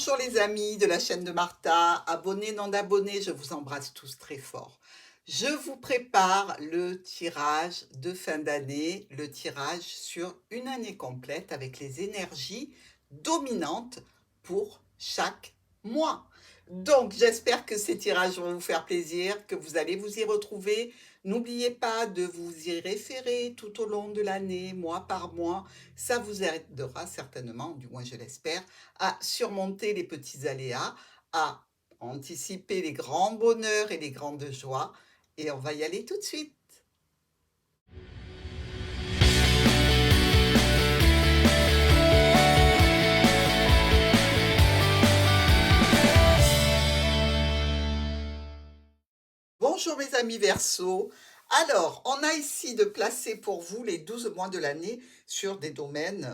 Bonjour les amis de la chaîne de Martha, abonnés, non abonnés, je vous embrasse tous très fort. Je vous prépare le tirage de fin d'année, le tirage sur une année complète avec les énergies dominantes pour chaque mois. Donc j'espère que ces tirages vont vous faire plaisir, que vous allez vous y retrouver. N'oubliez pas de vous y référer tout au long de l'année, mois par mois. Ça vous aidera certainement, du moins je l'espère, à surmonter les petits aléas, à anticiper les grands bonheurs et les grandes joies. Et on va y aller tout de suite. Bonjour mes amis Verseau. Alors, on a ici de placer pour vous les 12 mois de l'année sur des domaines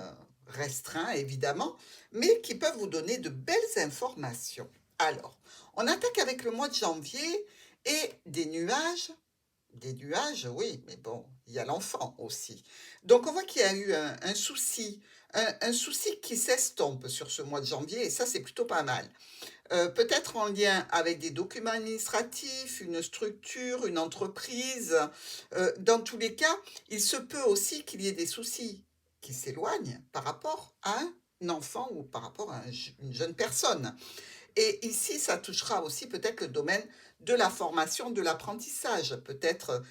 restreints, évidemment, mais qui peuvent vous donner de belles informations. Alors, on attaque avec le mois de janvier et des nuages. Des nuages, oui, mais bon, il y a l'enfant aussi. Donc, on voit qu'il y a eu un souci, un souci qui s'estompe sur ce mois de janvier, et ça, c'est plutôt pas mal. Peut-être en lien avec des documents administratifs, une structure, une entreprise. Dans tous les cas, il se peut aussi qu'il y ait des soucis qui s'éloignent par rapport à un enfant ou par rapport à une jeune personne. Et ici, ça touchera aussi peut-être le domaine de la formation, de l'apprentissage, peut-être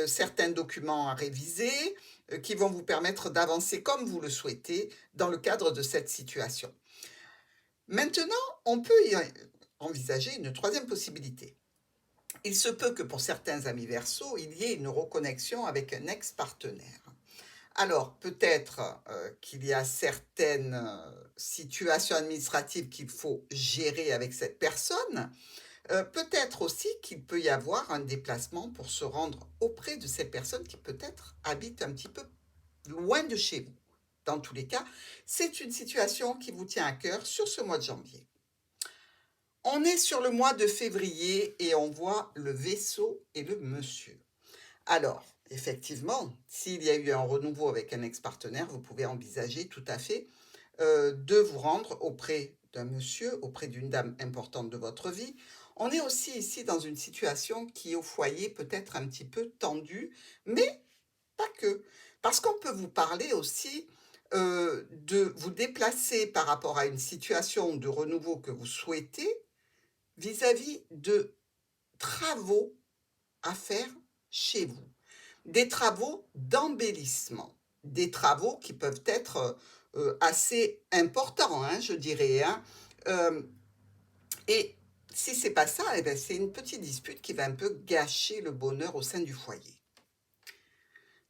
certains documents à réviser qui vont vous permettre d'avancer comme vous le souhaitez dans le cadre de cette situation. Maintenant, on peut y envisager une troisième possibilité. Il se peut que pour certains amis Verseau, il y ait une reconnexion avec un ex-partenaire. Alors, peut-être qu'il y a certaines situations administratives qu'il faut gérer avec cette personne. Peut-être aussi qu'il peut y avoir un déplacement pour se rendre auprès de cette personne qui peut-être habite un petit peu loin de chez vous. Dans tous les cas, c'est une situation qui vous tient à cœur sur ce mois de janvier. On est sur le mois de février et on voit le vaisseau et le monsieur. Alors, effectivement, s'il y a eu un renouveau avec un ex-partenaire, vous pouvez envisager tout à fait de vous rendre auprès d'un monsieur, auprès d'une dame importante de votre vie. On est aussi ici dans une situation qui, au foyer, peut être un petit peu tendue, mais pas que. Parce qu'on peut vous parler aussi de vous déplacer par rapport à une situation de renouveau que vous souhaitez vis-à-vis de travaux à faire chez vous. Des travaux d'embellissement, des travaux qui peuvent être assez importants, hein, je dirais. Hein. Euh, et si c'est pas ça, eh ben, c'est une petite dispute qui va un peu gâcher le bonheur au sein du foyer.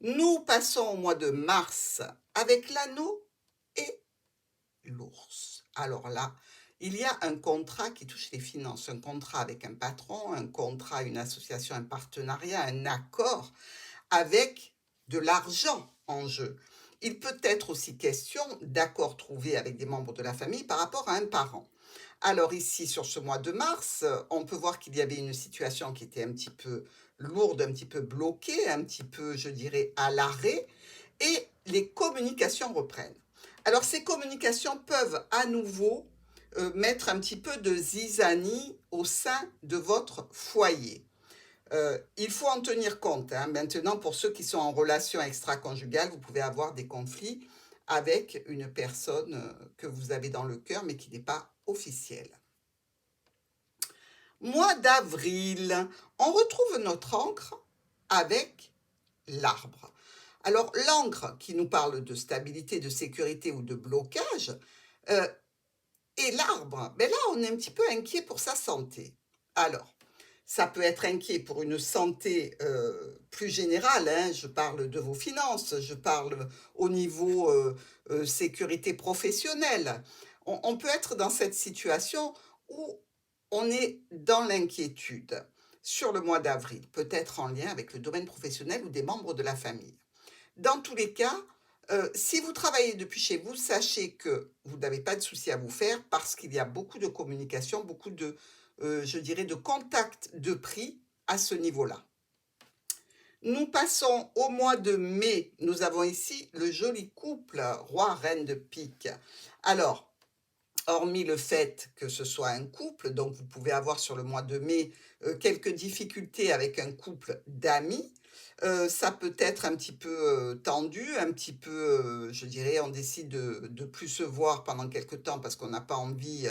Nous passons au mois de mars avec l'anneau et l'ours. Alors là, il y a un contrat qui touche les finances, un contrat avec un patron, un contrat, une association, un partenariat, un accord avec de l'argent en jeu. Il peut être aussi question d'accords trouvés avec des membres de la famille par rapport à un parent. Alors ici, sur ce mois de mars, on peut voir qu'il y avait une situation qui était un petit peu lourde, un petit peu bloquée, un petit peu, je dirais, à l'arrêt, et les communications reprennent. Alors ces communications peuvent à nouveau mettre un petit peu de zizanie au sein de votre foyer. Il faut en tenir compte. Hein. Maintenant, pour ceux qui sont en relation extra-conjugale, vous pouvez avoir des conflits avec une personne que vous avez dans le cœur, mais qui n'est pas officielle. Mois d'avril, on retrouve notre encre avec l'arbre. Alors, l'encre qui nous parle de stabilité, de sécurité ou de blocage, euh, et l'arbre, ben là, on est un petit peu inquiet pour sa santé. Alors, ça peut être inquiet pour une santé plus générale, hein. Je parle de vos finances, je parle au niveau sécurité professionnelle. On peut être dans cette situation où on est dans l'inquiétude sur le mois d'avril, peut-être en lien avec le domaine professionnel ou des membres de la famille. Dans tous les cas, si vous travaillez depuis chez vous, sachez que vous n'avez pas de souci à vous faire parce qu'il y a beaucoup de communication, beaucoup de, je dirais, de contact de prix à ce niveau-là. Nous passons au mois de mai. Nous avons ici le joli couple roi-reine de pique. Alors, hormis le fait que ce soit un couple, donc vous pouvez avoir sur le mois de mai, quelques difficultés avec un couple d'amis. Ça peut être un petit peu, tendu, un petit peu, je dirais, on décide de plus se voir pendant quelque temps parce qu'on n'a pas envie,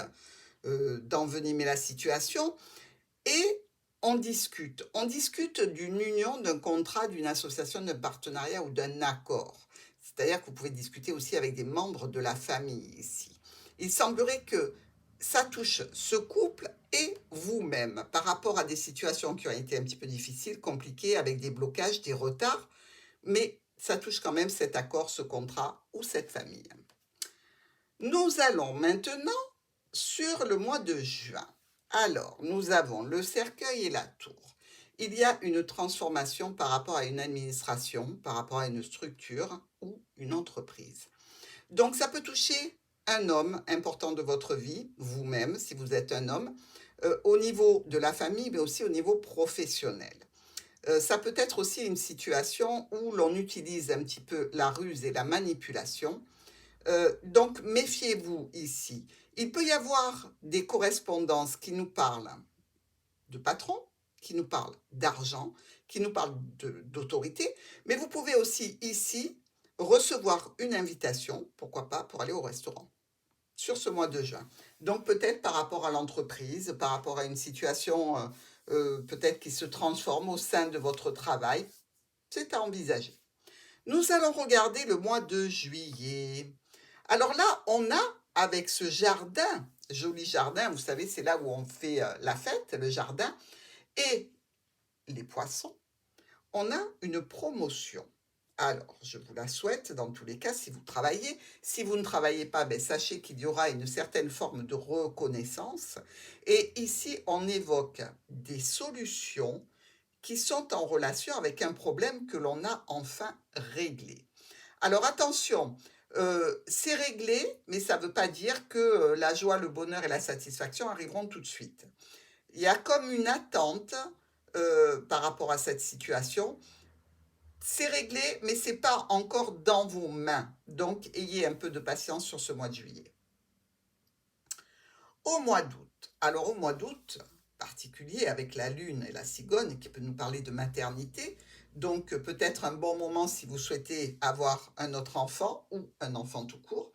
d'envenimer la situation et on discute. On discute d'une union, d'un contrat, d'une association, d'un partenariat ou d'un accord. C'est-à-dire que vous pouvez discuter aussi avec des membres de la famille ici. Il semblerait que ça touche ce couple et vous-même par rapport à des situations qui ont été un petit peu difficiles, compliquées, avec des blocages, des retards, mais ça touche quand même cet accord, ce contrat ou cette famille. Nous allons maintenant sur le mois de juin. Alors, nous avons le cercueil et la tour. Il y a une transformation par rapport à une administration, par rapport à une structure ou une entreprise. Donc, ça peut toucher un homme important de votre vie, vous-même, si vous êtes un homme, au niveau de la famille, mais aussi au niveau professionnel. Ça peut être aussi une situation où l'on utilise un petit peu la ruse et la manipulation. Donc, méfiez-vous ici. Il peut y avoir des correspondances qui nous parlent de patron, qui nous parlent d'argent, qui nous parlent d'autorité, mais vous pouvez aussi ici recevoir une invitation, pourquoi pas, pour aller au restaurant sur ce mois de juin. Donc peut-être par rapport à l'entreprise, par rapport à une situation peut-être qui se transforme au sein de votre travail, c'est à envisager. Nous allons regarder le mois de juillet. Alors là, on a avec ce jardin, joli jardin, vous savez, c'est là où on fait la fête, le jardin, et les poissons, on a une promotion. Alors, je vous la souhaite dans tous les cas si vous travaillez. Si vous ne travaillez pas, ben, sachez qu'il y aura une certaine forme de reconnaissance. Et ici, on évoque des solutions qui sont en relation avec un problème que l'on a enfin réglé. Alors attention, c'est réglé, mais ça ne veut pas dire que la joie, le bonheur et la satisfaction arriveront tout de suite. Il y a comme une attente par rapport à cette situation. C'est réglé, mais ce n'est pas encore dans vos mains. Donc, ayez un peu de patience sur ce mois de juillet. Au mois d'août. Alors, au mois d'août, particulier avec la lune et la cigogne qui peut nous parler de maternité, donc peut-être un bon moment si vous souhaitez avoir un autre enfant ou un enfant tout court.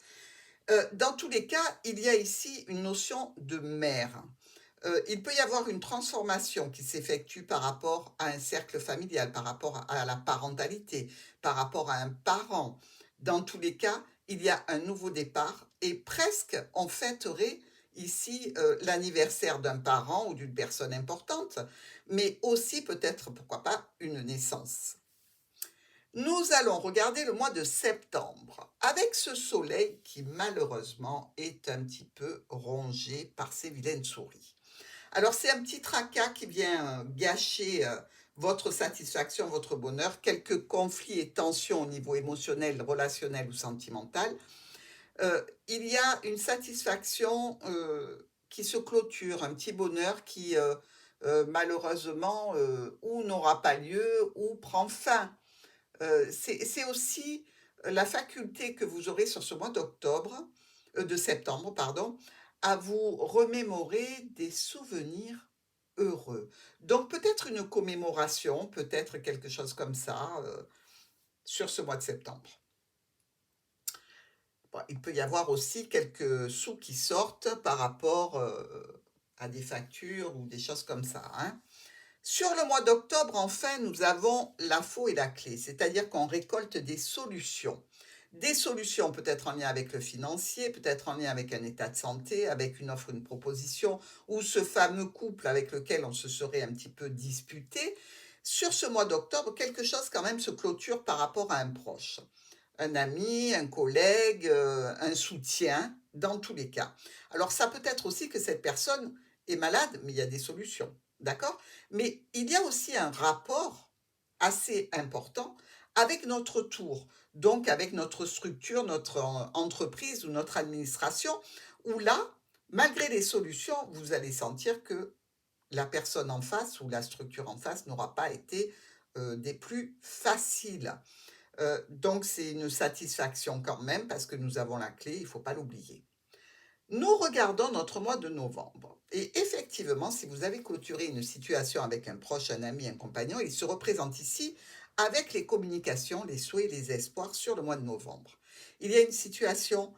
Dans tous les cas, il y a ici une notion de mère. Il peut y avoir une transformation qui s'effectue par rapport à un cercle familial, par rapport à la parentalité, par rapport à un parent. Dans tous les cas, il y a un nouveau départ et presque on fêterait ici l'anniversaire d'un parent ou d'une personne importante, mais aussi peut-être, pourquoi pas, une naissance. Nous allons regarder le mois de septembre avec ce soleil qui malheureusement est un petit peu rongé par ces vilaines souris. Alors c'est un petit tracas qui vient gâcher votre satisfaction, votre bonheur, quelques conflits et tensions au niveau émotionnel, relationnel ou sentimental. Il y a une satisfaction qui se clôture, un petit bonheur qui malheureusement ou n'aura pas lieu ou prend fin. C'est aussi la faculté que vous aurez sur ce mois d'octobre, de septembre, pardon, à vous remémorer des souvenirs heureux. Donc peut-être une commémoration, peut-être quelque chose comme ça, sur ce mois de septembre. Bon, il peut y avoir aussi quelques sous qui sortent par rapport à des factures ou des choses comme ça, hein. Sur le mois d'octobre, enfin, nous avons l'info et la clé, c'est-à-dire qu'on récolte des solutions. Des solutions peut-être en lien avec le financier, peut-être en lien avec un état de santé, avec une offre, une proposition, ou ce fameux couple avec lequel on se serait un petit peu disputé. Sur ce mois d'octobre, quelque chose quand même se clôture par rapport à un proche. Un ami, un collègue, un soutien, dans tous les cas. Alors ça peut être aussi que cette personne est malade, mais il y a des solutions. D'accord? Mais il y a aussi un rapport assez important avec notre tour, donc avec notre structure, notre entreprise ou notre administration, où là, malgré les solutions, vous allez sentir que la personne en face ou la structure en face n'aura pas été des plus faciles. Donc c'est une satisfaction quand même parce que nous avons la clé, il ne faut pas l'oublier. Nous regardons notre mois de novembre. Et effectivement, si vous avez clôturé une situation avec un proche, un ami, un compagnon, il se représente ici avec les communications, les souhaits, les espoirs sur le mois de novembre. Il y a une situation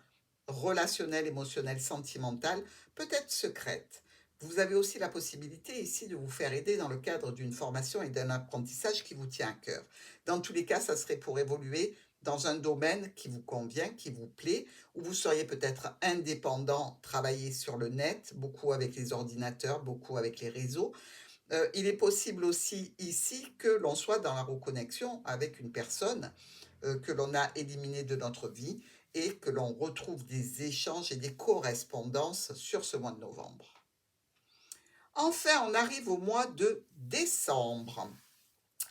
relationnelle, émotionnelle, sentimentale, peut-être secrète. Vous avez aussi la possibilité ici de vous faire aider dans le cadre d'une formation et d'un apprentissage qui vous tient à cœur. Dans tous les cas, ça serait pour évoluer dans un domaine qui vous convient, qui vous plaît, où vous seriez peut-être indépendant, travailler sur le net, beaucoup avec les ordinateurs, beaucoup avec les réseaux. Il est possible aussi ici que l'on soit dans la reconnexion avec une personne que l'on a éliminée de notre vie et que l'on retrouve des échanges et des correspondances sur ce mois de novembre. Enfin, on arrive au mois de décembre.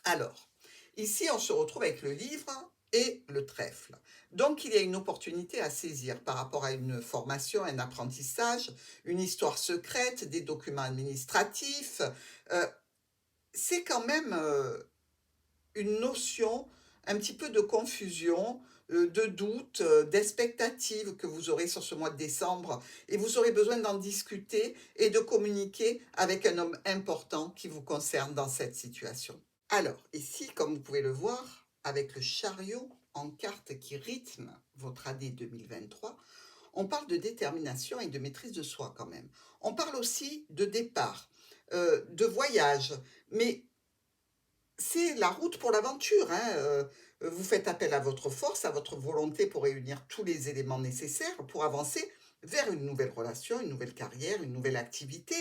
Alors, ici, on se retrouve avec le livre et le trèfle. Donc, il y a une opportunité à saisir par rapport à une formation, un apprentissage, une histoire secrète, des documents administratifs. Euh, c'est quand même une notion, un petit peu de confusion, de doute, d'expectative que vous aurez sur ce mois de décembre et vous aurez besoin d'en discuter et de communiquer avec un homme important qui vous concerne dans cette situation. Alors, ici, comme vous pouvez le voir, avec le chariot en carte qui rythme votre année 2023, on parle de détermination et de maîtrise de soi quand même. On parle aussi de départ, de voyage, mais c'est la route pour l'aventure, hein. Vous faites appel à votre force, à votre volonté pour réunir tous les éléments nécessaires pour avancer vers une nouvelle relation, une nouvelle carrière, une nouvelle activité,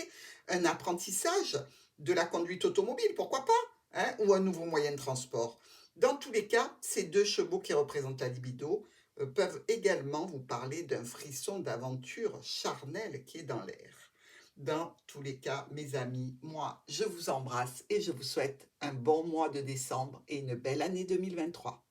un apprentissage, de la conduite automobile, pourquoi pas, hein, ou un nouveau moyen de transport. Dans tous les cas, ces deux chevaux qui représentent la libido peuvent également vous parler d'un frisson d'aventure charnelle qui est dans l'air. Dans tous les cas, mes amis, moi, je vous embrasse et je vous souhaite un bon mois de décembre et une belle année 2023.